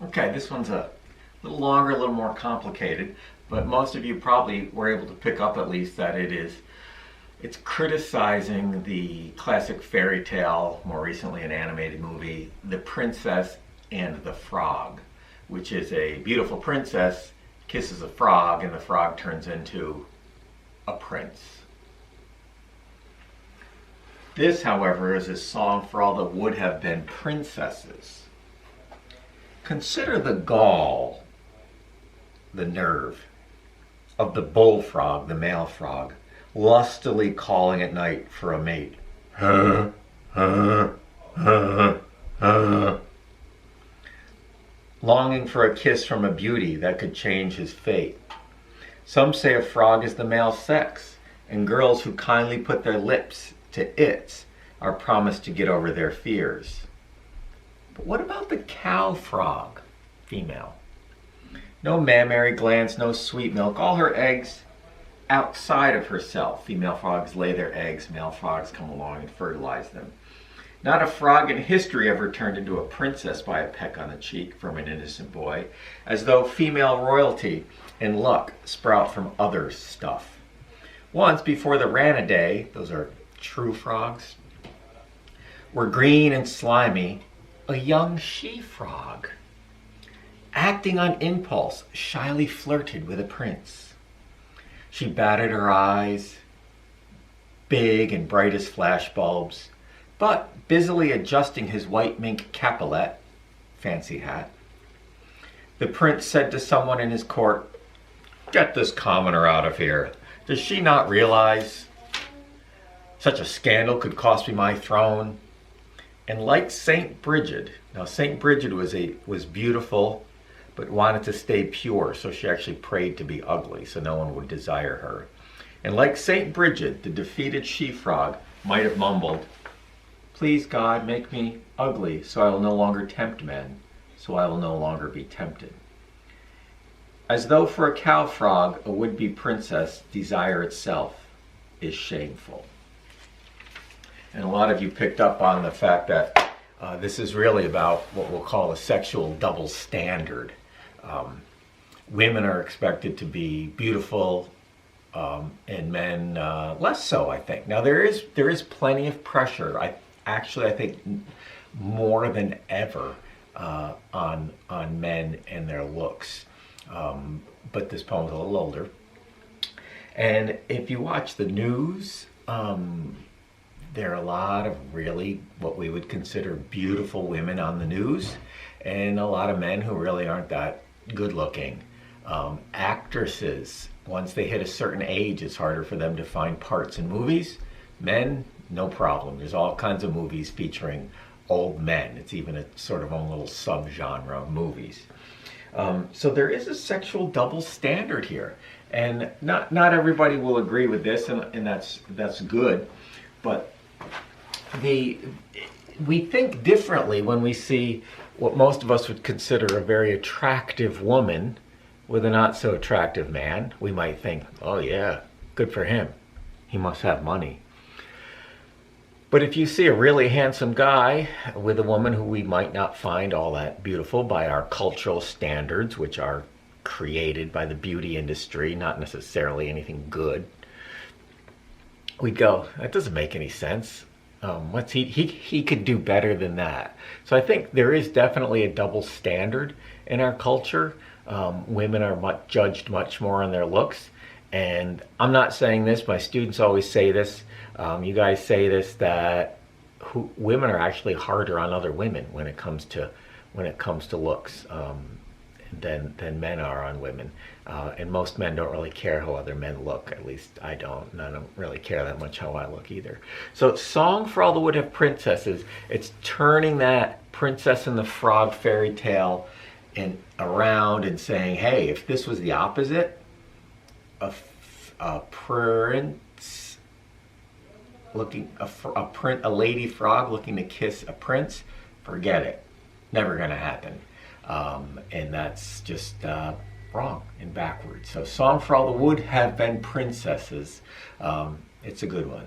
Okay, this one's a little longer, a little more complicated, but most of you probably were able to pick up at least that it's criticizing the classic fairy tale, more recently an animated movie, The Princess and the Frog, which is a beautiful princess kisses a frog and the frog turns into a prince. This, however, is a song for all that would have been princesses. Consider the gall, the nerve, of the bullfrog, the male frog, lustily calling at night for a mate. Huh, huh, huh, huh. Longing for a kiss from a beauty that could change his fate. Some say a frog is the male sex, and girls who kindly put their lips to its are promised to get over their fears. But what about the cow frog, female? No mammary glands, no sweet milk, all her eggs outside of herself. Female frogs lay their eggs, male frogs come along and fertilize them. Not a frog in history ever turned into a princess by a peck on the cheek from an innocent boy, as though female royalty and luck sprout from other stuff. Once, before the Ranidae, those are true frogs, were green and slimy, a young she-frog, acting on impulse, shyly flirted with a prince. She batted her eyes, big and bright as flashbulbs, but busily adjusting his white mink capelet, fancy hat. The prince said to someone in his court, "Get this commoner out of here. Does she not realize such a scandal could cost me my throne?" And like Saint Bridget, now Saint Bridget was beautiful, but wanted to stay pure, so she actually prayed to be ugly, so no one would desire her. And like Saint Bridget, the defeated she-frog might have mumbled, "Please God, make me ugly, so I will no longer tempt men, so I will no longer be tempted." As though for a cow frog, a would-be princess, desire itself is shameful. And a lot of you picked up on the fact that this is really about what we'll call a sexual double standard. Women are expected to be beautiful, and men less so, I think. Now there is plenty of pressure. I think more than ever on men and their looks. But this poem's a little older. And if you watch the news, there are a lot of really what we would consider beautiful women on the news, and a lot of men who really aren't that good looking. Actresses, once they hit a certain age, it's harder for them to find parts in movies. Men, no problem. There's all kinds of movies featuring old men. It's even a sort of own little subgenre of movies. So there is a sexual double standard here, and not everybody will agree with this, and that's good. But we think differently when we see what most of us would consider a very attractive woman with a not so attractive man. We might think, "Oh yeah, good for him. He must have money." But if you see a really handsome guy with a woman who we might not find all that beautiful by our cultural standards, which are created by the beauty industry, not necessarily anything good, we'd go, "That doesn't make any sense. He could do better than that." So I think there is definitely a double standard in our culture. Women are judged much more on their looks. And I'm not saying this, my students always say this, you guys say this, that women are actually harder on other women when it comes to looks than men are on women. And most men don't really care how other men look. At least I don't, and I don't really care that much how I look either. So Song for All the Would Have Princesses, it's turning that Princess and the Frog fairy tale around and saying, hey, if this was the opposite, a prince looking, a lady frog looking to kiss a prince, forget it. Never gonna happen. And that's just wrong and backwards. So Song for All the Would Have Been Princesses, it's a good one.